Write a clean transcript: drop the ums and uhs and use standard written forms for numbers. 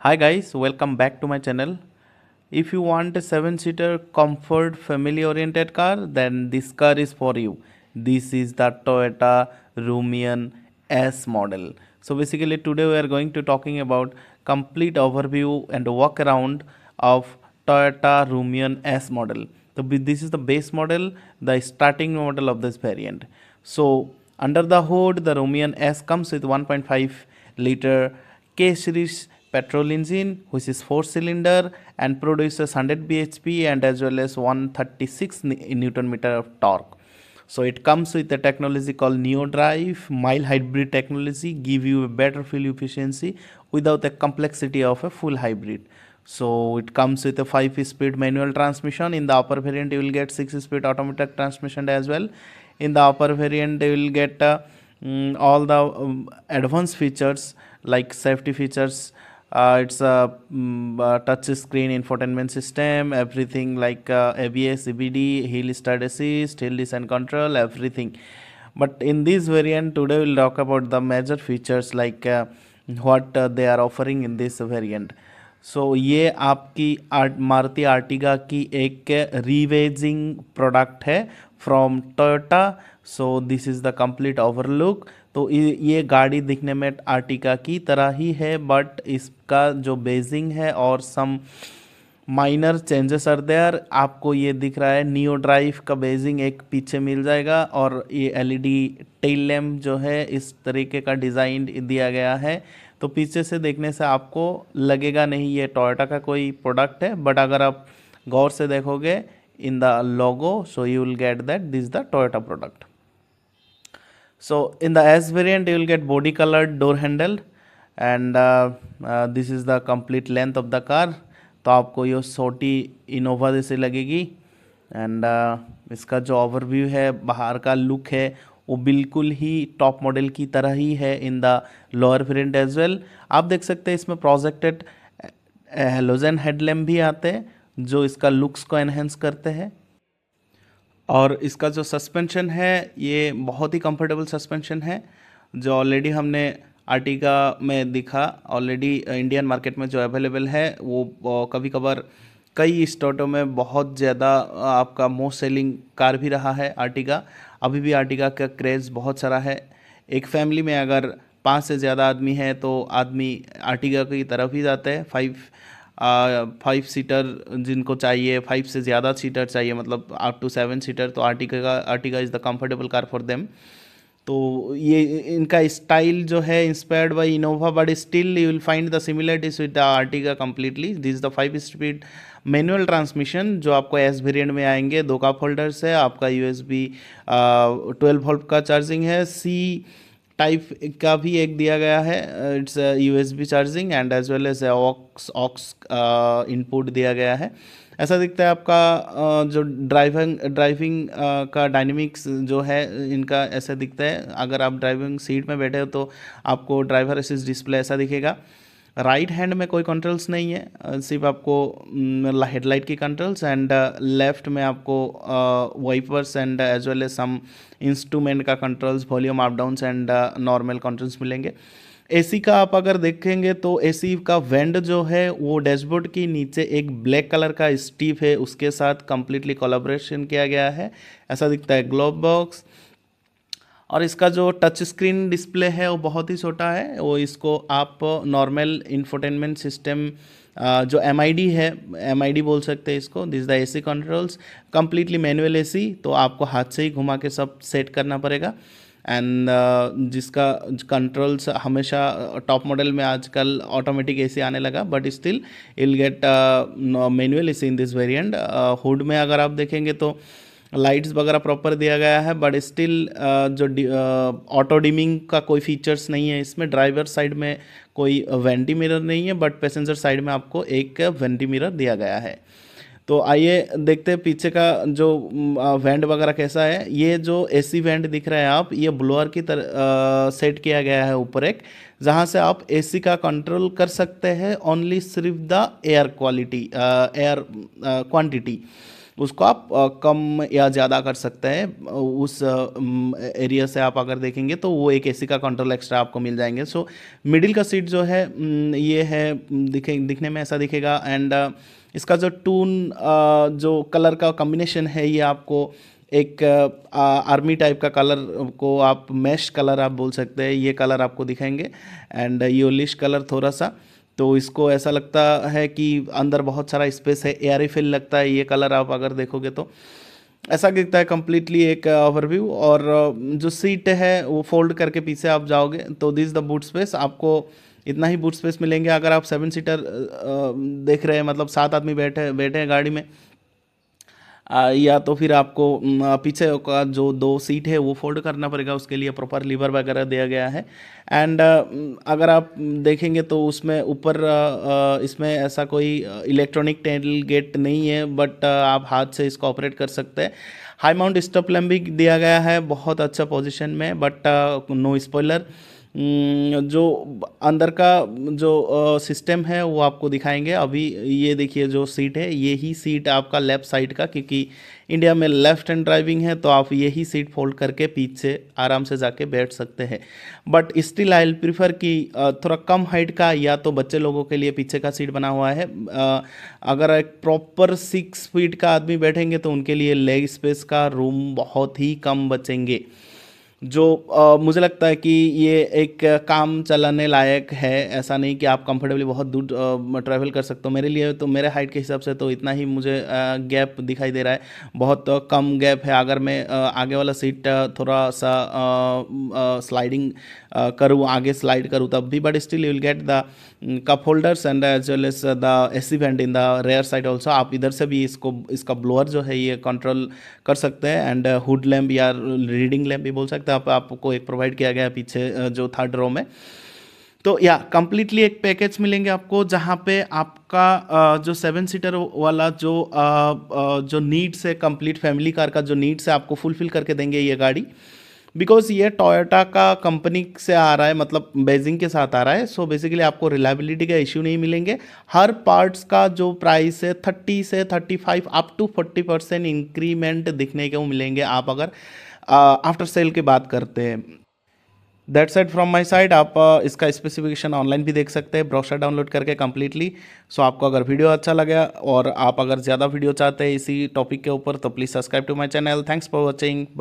Hi guys, welcome back to my channel. If you want a 7-seater comfort family oriented car, then this car is for you. This is the Toyota Rumian S model. So basically today we are going to talking about complete overview and walk around of Toyota Rumian S model. So this is the base model, the starting model of this variant. So under the hood, the Rumian S comes with 1.5 liter K series petrol engine which is 4 cylinder and produces 100 bhp and as well as 136 newton meter of torque. So it comes with a technology called Neo Drive. Mild hybrid technology give you a better fuel efficiency without the complexity of a full hybrid. So it comes with a 5-speed manual transmission. In the upper variant you will get 6-speed automatic transmission as well. In the upper variant you will get all the advanced features like safety features. It's a touch screen infotainment system, everything like ABS, CBD, hill start assist, hill descent control, everything. But in this variant today we'll talk about the major features like what they are offering in this variant. सो ये आपकी Maruti Ertiga की एक रिवेजिंग product है from Toyota. So this is the complete overlook. तो ये गाड़ी दिखने में आर्टिगा की तरह ही है बट इसका जो बेजिंग है और some minor changes are there. आपको ये दिख रहा है नियो ड्राइव का बेजिंग एक पीछे मिल जाएगा और ये एलईडी टेल लैम्प जो है इस तरीके का डिज़ाइन दिया गया है. तो पीछे से देखने से आपको लगेगा नहीं ये टोयोटा का कोई प्रोडक्ट है, बट अगर आप गौर से देखोगे in the logo so you will get that this the Toyota product. So in the S variant you will get body colored door handle and this is the complete length of the car. तो आपको ये छोटी Innova जैसे लगेगी and इसका जो overview है बाहर का लुक है वो बिल्कुल ही टॉप मॉडल की तरह ही है in the lower variant as well. आप देख सकते हैं इसमें प्रोजेक्टेड हेलोजन हेडलैम्प भी आते हैं जो इसका लुक्स को एनहेंस करते हैं. और इसका जो सस्पेंशन है ये बहुत ही कंफर्टेबल सस्पेंशन है जो ऑलरेडी हमने आर्टिगा में दिखा. ऑलरेडी इंडियन मार्केट में जो अवेलेबल है वो कभी कभार कई स्टेटों में बहुत ज़्यादा आपका मोस्ट सेलिंग कार भी रहा है आर्टिगा. अभी भी आर्टिगा का क्रेज़ बहुत सारा है. एक फैमिली में अगर 5 से ज़्यादा आदमी है तो आदमी आर्टिगा की तरफ ही जाते हैं. 5 सीटर जिनको चाहिए, 5 से ज़्यादा सीटर चाहिए मतलब अप टू 7 सीटर, तो Ertiga is the comfortable car for them. तो ये इनका स्टाइल जो है inspired by Innova but still you will find the similarities with the Ertiga completely. This is the five-speed manual transmission जो आपको S variant में आएंगे. 2 कप होल्डर्स है, आपका USB 12 वोल्ट का चार्जिंग है, C टाइप का भी एक दिया गया है. It's USB charging and as well as aux input दिया गया है. ऐसा दिखता है आपका जो ड्राइविंग का डायनेमिक्स जो है इनका ऐसा दिखता है. अगर आप ड्राइविंग सीट में बैठे हो तो आपको ड्राइवर असिस्ट डिस्प्ले ऐसा दिखेगा. राइट हैंड में कोई कंट्रोल्स नहीं है, सिर्फ आपको हेडलाइट की कंट्रोल्स एंड लेफ्ट में आपको wipers and as well as some instrument का controls, volume up downs and normal controls मिलेंगे. एसी का आप अगर देखेंगे तो एसी का वेंट जो है वो डैशबोर्ड के नीचे एक ब्लैक कलर का स्टिप है उसके साथ कंप्लीटली कोलैबोरेशन किया गया है. ऐसा दिखता है ग्लोब बॉक्स. और इसका जो टच स्क्रीन डिस्प्ले है वो बहुत ही छोटा है. वो इसको आप नॉर्मल इंफोटेनमेंट सिस्टम जो MID है, MID बोल सकते हैं इसको. This the AC controls completely manual AC, तो आपको हाथ से ही घुमा के सब सेट करना पड़ेगा. एंड जिसका कंट्रोल्स हमेशा टॉप मॉडल में आजकल ऑटोमेटिक AC आने लगा but still will get manual AC in this variant. Hood में अगर आप देखेंगे तो लाइट्स वगैरह प्रॉपर दिया गया है बट स्टिल जो ऑटो डिमिंग का कोई फीचर्स नहीं है इसमें. ड्राइवर साइड में कोई वेंटी मिरर नहीं है बट पैसेंजर साइड में आपको एक वेंटी मिरर दिया गया है. तो आइए देखते हैं पीछे का जो वेंट वगैरह कैसा है. ये जो AC वेंट दिख रहा है आप, ये ब्लोअर की तरह सेट किया गया है ऊपर एक, जहाँ से आप AC का कंट्रोल कर सकते हैं ओनली सिर्फ the air quality air quantity. उसको आप कम या ज़्यादा कर सकते हैं। उस एरिया से आप अगर देखेंगे तो वो एक एसी का कंट्रोल एक्स्ट्रा आपको मिल जाएंगे। सो मिडिल का सीट जो है ये है, दिखने में ऐसा दिखेगा। एंड इसका जो टून जो कलर का कॉम्बिनेशन है ये आपको एक आर्मी टाइप का कलर को आप मैश कलर आप बोल सकते हैं, ये कलर आपको दिखाएंगे। एंड येलिश कलर थोड़ा सा, तो इसको ऐसा लगता है कि अंदर बहुत सारा स्पेस है, एयरी फील लगता है। ये कलर आप अगर देखोगे तो ऐसा दिखता है कंप्लीटली एक ओवरव्यू। और जो सीट है वो फोल्ड करके पीछे आप जाओगे तो दिस द बूट स्पेस, आपको इतना ही बूट स्पेस मिलेंगे। अगर आप 7 सीटर देख रहे हैं, मतलब 7 आदमी बैठे बैठे हैं गाड़ी में, या तो फिर आपको पीछे का जो 2 सीट है वो फोल्ड करना पड़ेगा, उसके लिए प्रॉपर लीवर वगैरह दिया गया है। एंड अगर आप देखेंगे तो उसमें ऊपर इसमें ऐसा कोई इलेक्ट्रॉनिक टेल गेट नहीं है, बट आप हाथ से इसको ऑपरेट कर सकते हैं। हाई माउंट स्टॉप लैम्प भी दिया गया है बहुत अच्छा पोजीशन में, बट नो स्पॉइलर। जो अंदर का जो सिस्टम है वो आपको दिखाएंगे अभी। ये देखिए जो सीट है, ये ही सीट आपका लेफ़्ट साइड का, क्योंकि इंडिया में लेफ़्ट हैंड ड्राइविंग है तो आप यही सीट फोल्ड करके पीछे आराम से जाके बैठ सकते हैं। But still I will prefer कि थोड़ा कम हाइट का या तो बच्चे लोगों के लिए पीछे का सीट बना हुआ है। अगर एक प्रॉपर 6 फीट का आदमी बैठेंगे तो उनके लिए लेग स्पेस का रूम बहुत ही कम बचेंगे, जो मुझे लगता है कि ये एक काम चलाने लायक है। ऐसा नहीं कि आप कंफर्टेबली बहुत दूर ट्रैवल कर सकते हो। मेरे लिए तो मेरे हाइट के हिसाब से तो इतना ही मुझे गैप दिखाई दे रहा है, बहुत कम गैप है। अगर मैं आगे वाला सीट थोड़ा सा स्लाइडिंग करूँ, आगे स्लाइड करूँ तब भी, but still you will get the cup holders and as well as the AC vent in the rear side also. आप इधर से भी इसका ब्लोअर जो है ये कंट्रोल कर सकते हैं। एंड हुड लैम्प या रीडिंग लैम्प भी बोल सकते हैं आपको एक प्रोवाइड किया गया है पीछे जो थर्ड रो में। तो या कंप्लीटली एक पैकेज मिलेंगे आपको, जहाँ पे आपका जो 7 सीटर वाला जो नीड्स है, कंप्लीट फैमिली कार का जो नीड्स है आपको फुलफिल करके देंगे ये गाड़ी। बिकॉज ये टोयोटा का कंपनी से आ रहा है, मतलब बेजिंग के साथ आ रहा है। सो बेसिकली आपको रिलायबिलिटी का इश्यू नहीं मिलेंगे। हर पार्ट्स का जो प्राइस है 30 से 35 अप टू 40% इंक्रीमेंट दिखने को मिलेंगे आप अगर आफ्टर सेल की बात करते हैं। That's it from my side. आप इसका स्पेसिफिकेशन ऑनलाइन भी देख सकते हैं ब्रोशर डाउनलोड करके कम्प्लीटली। सो आपको अगर वीडियो अच्छा लगा और आप अगर ज़्यादा वीडियो चाहते हैं इसी टॉपिक के ऊपर तो please subscribe to my channel. Thanks for watching. Bye.